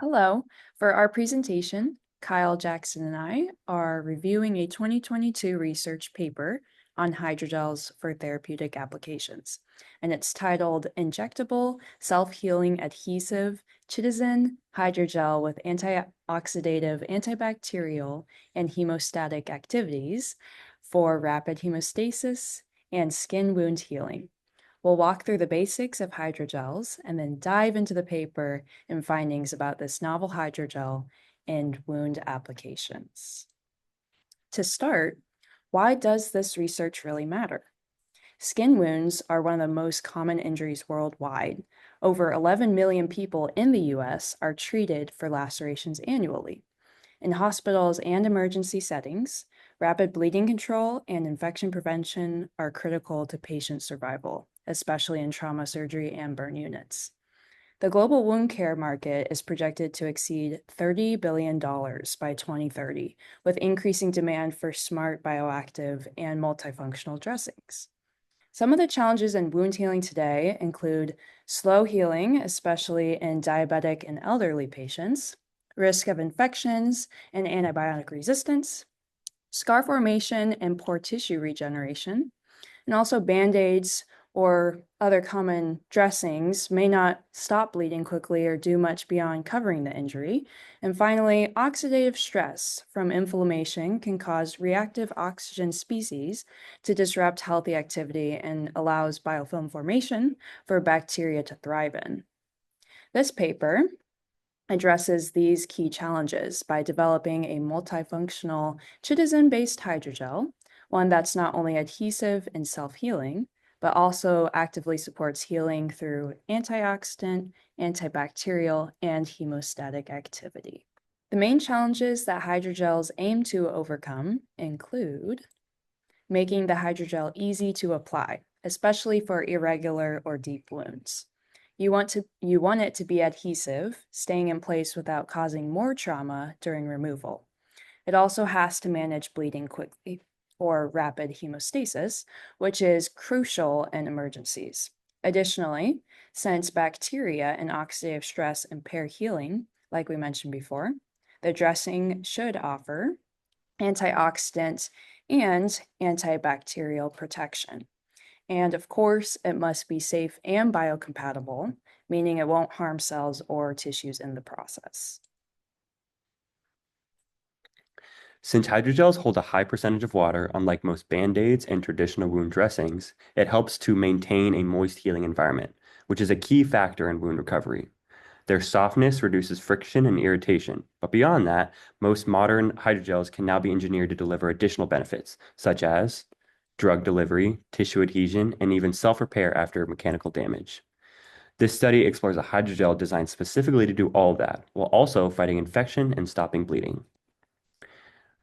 Hello. For our presentation, Kyle, Jackson, and I are reviewing a 2022 research paper on hydrogels for therapeutic applications, and it's titled Injectable Self-Healing Adhesive Chitosan Hydrogel with Antioxidative, Antibacterial, and Hemostatic Activities for Rapid Hemostasis and Skin Wound Healing. We'll walk through the basics of hydrogels and then dive into the paper and findings about this novel hydrogel and wound applications. To start, why does this research really matter? Skin wounds are one of the most common injuries worldwide. Over 11 million people in the US are treated for lacerations annually. In hospitals and emergency settings, rapid bleeding control and infection prevention are critical to patient survival, especially in trauma surgery and burn units. The global wound care market is projected to exceed $30 billion by 2030, with increasing demand for smart, bioactive, and multifunctional dressings. Some of the challenges in wound healing today include slow healing, especially in diabetic and elderly patients, risk of infections and antibiotic resistance, scar formation and poor tissue regeneration, and also Band-Aids or other common dressings may not stop bleeding quickly or do much beyond covering the injury. And finally, oxidative stress from inflammation can cause reactive oxygen species to disrupt healthy activity and allows biofilm formation for bacteria to thrive in. This paper addresses these key challenges by developing a multifunctional chitosan-based hydrogel, one that's not only adhesive and self-healing, but also actively supports healing through antioxidant, antibacterial, and hemostatic activity. The main challenges that hydrogels aim to overcome include making the hydrogel easy to apply, especially for irregular or deep wounds. You want it to be adhesive, staying in place without causing more trauma during removal. It also has to manage bleeding quickly, or rapid hemostasis, which is crucial in emergencies. Additionally, since bacteria and oxidative stress impair healing, like we mentioned before, the dressing should offer antioxidant and antibacterial protection. And of course, it must be safe and biocompatible, meaning it won't harm cells or tissues in the process. Since hydrogels hold a high percentage of water, unlike most Band-Aids and traditional wound dressings, it helps to maintain a moist healing environment, which is a key factor in wound recovery. Their softness reduces friction and irritation, but beyond that, most modern hydrogels can now be engineered to deliver additional benefits, such as drug delivery, tissue adhesion, and even self-repair after mechanical damage. This study explores a hydrogel designed specifically to do all of that, while also fighting infection and stopping bleeding.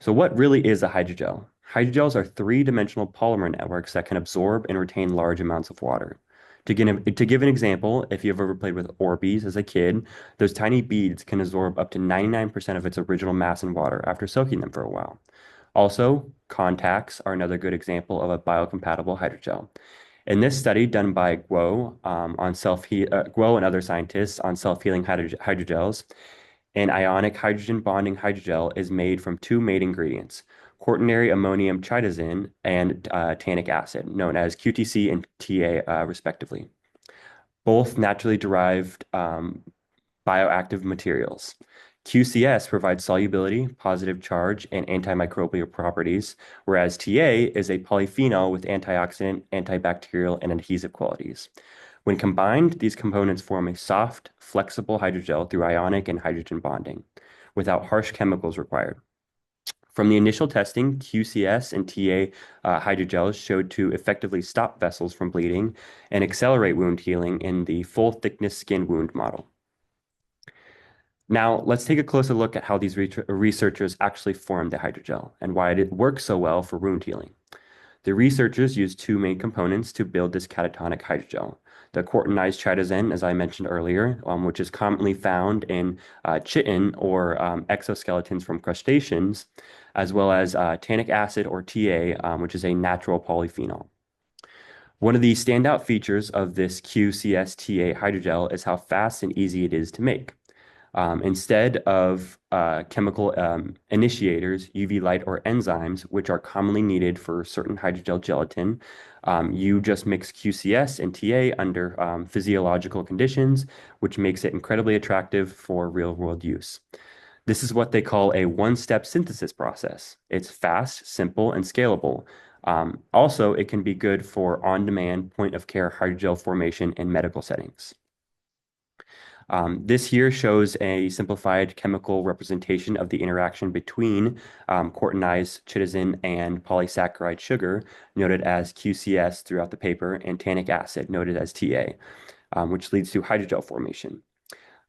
So what really is a hydrogel? Hydrogels are three-dimensional polymer networks that can absorb and retain large amounts of water. To give an example, if you've ever played with Orbeez as a kid, those tiny beads can absorb up to 99% of its original mass in water after soaking them for a while. Also, contacts are another good example of a biocompatible hydrogel. In this study done by Guo and other scientists on self-healing hydrogels, an ionic hydrogen bonding hydrogel is made from two main ingredients, quaternary ammonium chitosan and tannic acid, known as QTC and TA, respectively, both naturally derived bioactive materials. QCS provides solubility, positive charge, and antimicrobial properties, whereas TA is a polyphenol with antioxidant, antibacterial, and adhesive qualities. When combined, these components form a soft, flexible hydrogel through ionic and hydrogen bonding, without harsh chemicals required. From the initial testing, QCS and TA hydrogels showed to effectively stop vessels from bleeding and accelerate wound healing in the full-thickness skin wound model. Now, let's take a closer look at how these researchers actually formed the hydrogel and why it works so well for wound healing. The researchers used two main components to build this catatonic hydrogel. The quaternized chitosan, as I mentioned earlier, which is commonly found in chitin or exoskeletons from crustaceans, as well as tannic acid or TA, which is a natural polyphenol. One of the standout features of this QCS-TA hydrogel is how fast and easy it is to make. Instead of chemical initiators, UV light or enzymes, which are commonly needed for certain hydrogel gelatin, you just mix QCS and TA under physiological conditions, which makes it incredibly attractive for real-world use. This is what they call a one-step synthesis process. It's fast, simple, and scalable. Also, it can be good for on-demand point-of-care hydrogel formation in medical settings. This here shows a simplified chemical representation of the interaction between cortinized chitosan and polysaccharide sugar, noted as QCS throughout the paper, and tannic acid, noted as TA, which leads to hydrogel formation.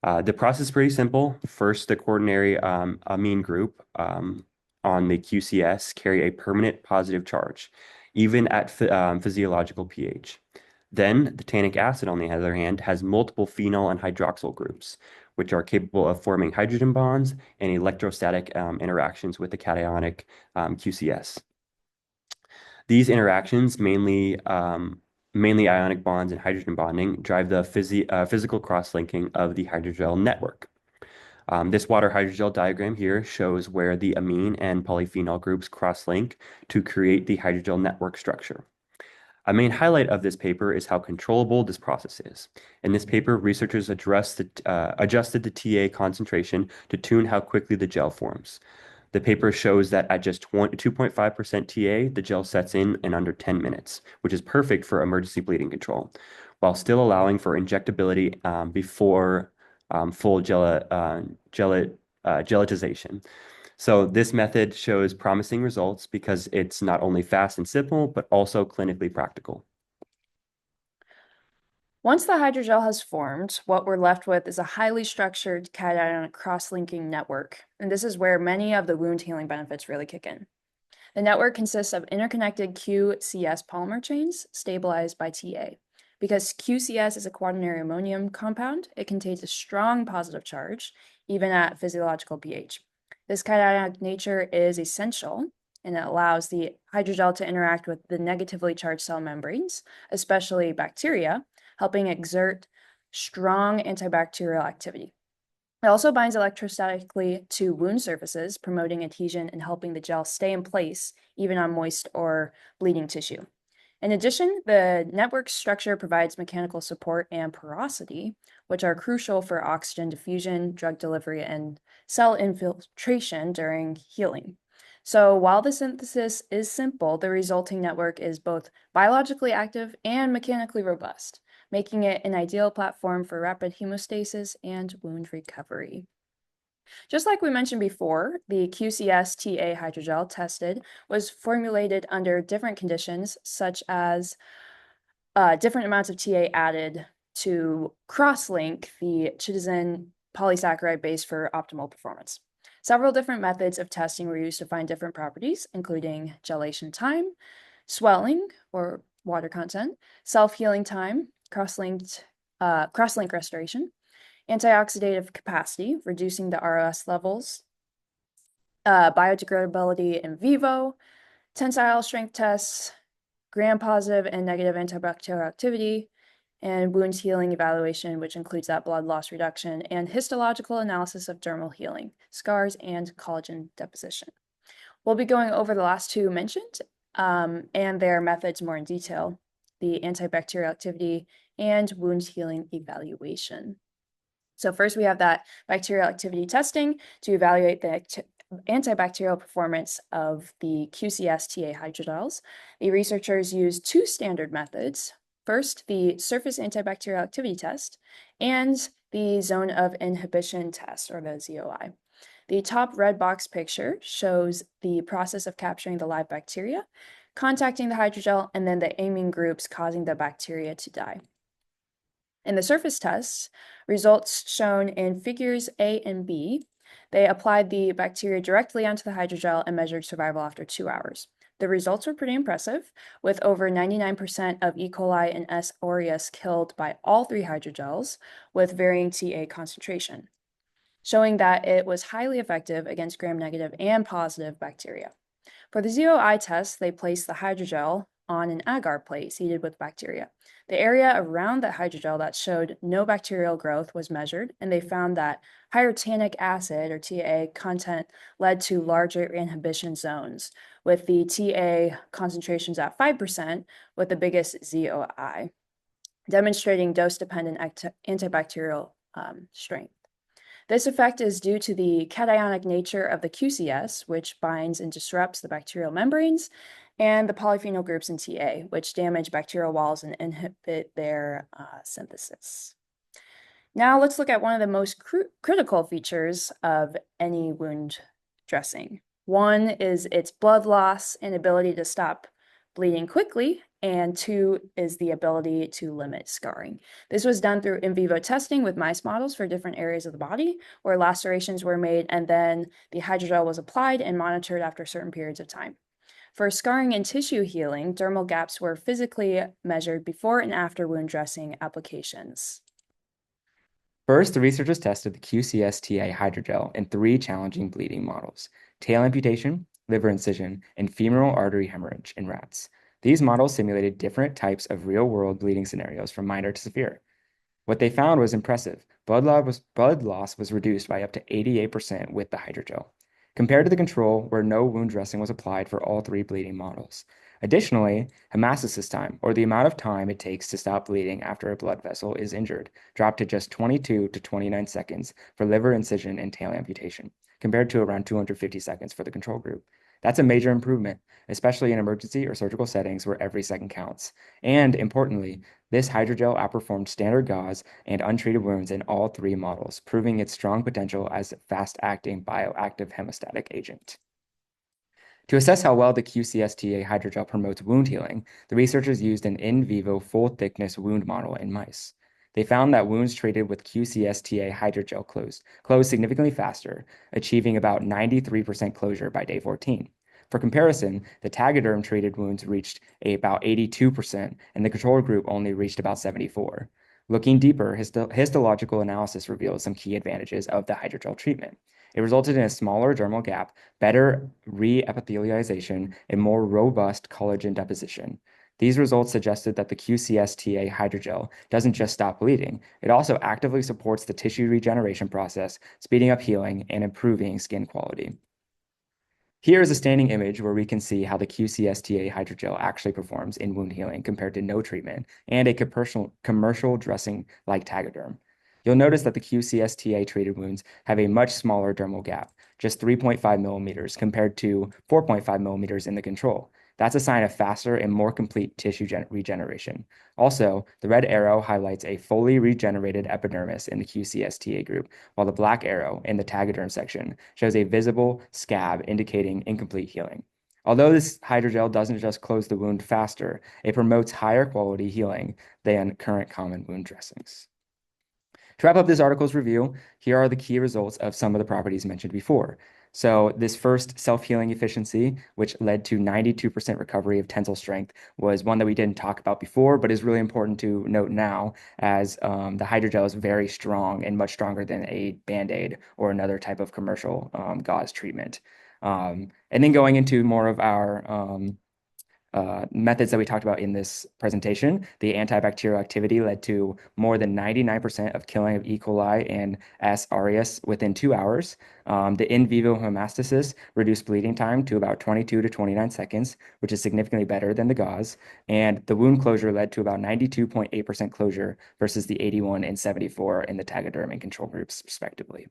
The process is pretty simple. First, the quaternary amine group on the QCS carry a permanent positive charge, even at physiological pH. Then, the tannic acid, on the other hand, has multiple phenol and hydroxyl groups, which are capable of forming hydrogen bonds and electrostatic interactions with the cationic QCS. These interactions, mainly ionic bonds and hydrogen bonding, drive the physical cross-linking of the hydrogel network. This water hydrogel diagram here shows where the amine and polyphenol groups cross-link to create the hydrogel network structure. A main highlight of this paper is how controllable this process is. In this paper, researchers adjusted the TA concentration to tune how quickly the gel forms. The paper shows that at just 2.5% TA, the gel sets in under 10 minutes, which is perfect for emergency bleeding control, while still allowing for injectability before full gelatization. So this method shows promising results because it's not only fast and simple, but also clinically practical. Once the hydrogel has formed, what we're left with is a highly structured cationic cross-linking network, and this is where many of the wound healing benefits really kick in. The network consists of interconnected QCS polymer chains stabilized by TA. Because QCS is a quaternary ammonium compound, it contains a strong positive charge, even at physiological pH. This cationic nature is essential, and it allows the hydrogel to interact with the negatively charged cell membranes, especially bacteria, helping exert strong antibacterial activity. It also binds electrostatically to wound surfaces, promoting adhesion and helping the gel stay in place, even on moist or bleeding tissue. In addition, the network structure provides mechanical support and porosity, which are crucial for oxygen diffusion, drug delivery, and cell infiltration during healing. So while the synthesis is simple, the resulting network is both biologically active and mechanically robust, making it an ideal platform for rapid hemostasis and wound recovery. Just like we mentioned before, the QCS-TA hydrogel tested was formulated under different conditions, such as different amounts of TA added to cross-link the chitosan polysaccharide base for optimal performance. Several different methods of testing were used to find different properties, including gelation time, swelling or water content, self-healing time, cross-link restoration, antioxidative capacity, reducing the ROS levels, biodegradability in vivo, tensile strength tests, gram-positive and negative antibacterial activity, and wound healing evaluation, which includes that blood loss reduction, and histological analysis of dermal healing, scars, and collagen deposition. We'll be going over the last two mentioned and their methods more in detail, the antibacterial activity and wound healing evaluation. So first we have that bacterial activity testing to evaluate the antibacterial performance of the QCS-TA hydrogels. The researchers used two standard methods. First, the surface antibacterial activity test and the zone of inhibition test, or the ZOI. The top red box picture shows the process of capturing the live bacteria, contacting the hydrogel, and then the amine groups causing the bacteria to die. In the surface tests, results shown in figures A and B, they applied the bacteria directly onto the hydrogel and measured survival after 2 hours. The results were pretty impressive, with over 99% of E. coli and S. aureus killed by all three hydrogels with varying TA concentration, showing that it was highly effective against gram-negative and positive bacteria. For the ZOI test, they placed the hydrogel on an agar plate seeded with bacteria. The area around the hydrogel that showed no bacterial growth was measured, and they found that higher tannic acid or TA content led to larger inhibition zones, with the TA concentrations at 5% with the biggest ZOI, demonstrating dose-dependent antibacterial strength. This effect is due to the cationic nature of the QCS, which binds and disrupts the bacterial membranes, and the polyphenol groups in TA, which damage bacterial walls and inhibit their synthesis. Now let's look at one of the most critical features of any wound dressing. One is its blood loss and ability to stop bleeding quickly, and two is the ability to limit scarring. This was done through in vivo testing with mice models for different areas of the body where lacerations were made, and then the hydrogel was applied and monitored after certain periods of time. For scarring and tissue healing, dermal gaps were physically measured before and after wound dressing applications. First, the researchers tested the QCS-TA hydrogel in 3 challenging bleeding models: tail amputation, liver incision, and femoral artery hemorrhage in rats. These models simulated different types of real-world bleeding scenarios from minor to severe. What they found was impressive. Blood loss was reduced by up to 88% with the hydrogel, compared to the control where no wound dressing was applied for all 3 bleeding models. Additionally, hemostasis time, or the amount of time it takes to stop bleeding after a blood vessel is injured, dropped to just 22 to 29 seconds for liver incision and tail amputation, compared to around 250 seconds for the control group. That's a major improvement, especially in emergency or surgical settings where every second counts. And importantly, this hydrogel outperformed standard gauze and untreated wounds in all 3 models, proving its strong potential as a fast-acting bioactive hemostatic agent. To assess how well the QCS-TA hydrogel promotes wound healing, the researchers used an in vivo full-thickness wound model in mice. They found that wounds treated with QCS-TA hydrogel closed significantly faster, achieving about 93% closure by day 14. For comparison, the Tegaderm-treated wounds reached about 82%, and the control group only reached about 74%. Looking deeper, histological analysis revealed some key advantages of the hydrogel treatment. It resulted in a smaller dermal gap, better re-epithelialization, and more robust collagen deposition. These results suggested that the QCS-TA hydrogel doesn't just stop bleeding, it also actively supports the tissue regeneration process, speeding up healing and improving skin quality. Here is a standing image where we can see how the QCS-TA hydrogel actually performs in wound healing compared to no treatment and a commercial dressing like Tegaderm. You'll notice that the QCS-TA treated wounds have a much smaller dermal gap, just 3.5 millimeters compared to 4.5 millimeters in the control. That's a sign of faster and more complete tissue regeneration. Also, the red arrow highlights a fully regenerated epidermis in the QCS-TA group, while the black arrow in the Tegaderm section shows a visible scab indicating incomplete healing. Although this hydrogel doesn't just close the wound faster, it promotes higher quality healing than current common wound dressings. To wrap up this article's review, here are the key results of some of the properties mentioned before. So this first self-healing efficiency, which led to 92% recovery of tensile strength, was one that we didn't talk about before, but is really important to note now, as the hydrogel is very strong and much stronger than a Band-Aid or another type of commercial gauze treatment. And then going into more of our methods that we talked about in this presentation, the antibacterial activity led to more than 99% of killing of E. coli and S. aureus within 2 hours. The in vivo hemostasis reduced bleeding time to about 22 to 29 seconds, which is significantly better than the gauze. And the wound closure led to about 92.8% closure versus the 81 and 74 in the Tegaderm and control groups, respectively.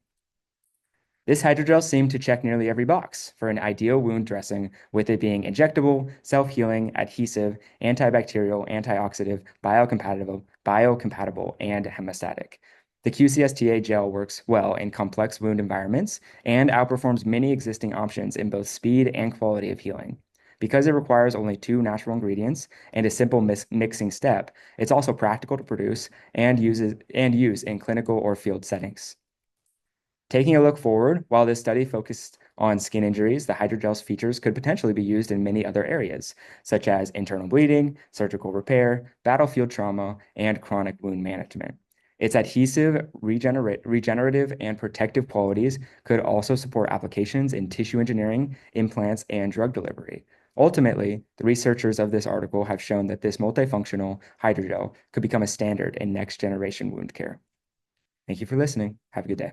This hydrogel seemed to check nearly every box for an ideal wound dressing, with it being injectable, self-healing, adhesive, antibacterial, antioxidant, biocompatible, and hemostatic. The QCS-TA gel works well in complex wound environments and outperforms many existing options in both speed and quality of healing. Because it requires only 2 natural ingredients and a simple mixing step, it's also practical to produce and use in clinical or field settings. Taking a look forward, while this study focused on skin injuries, the hydrogel's features could potentially be used in many other areas, such as internal bleeding, surgical repair, battlefield trauma, and chronic wound management. Its adhesive, regenerative, and protective qualities could also support applications in tissue engineering, implants, and drug delivery. Ultimately, the researchers of this article have shown that this multifunctional hydrogel could become a standard in next generation wound care. Thank you for listening. Have a good day.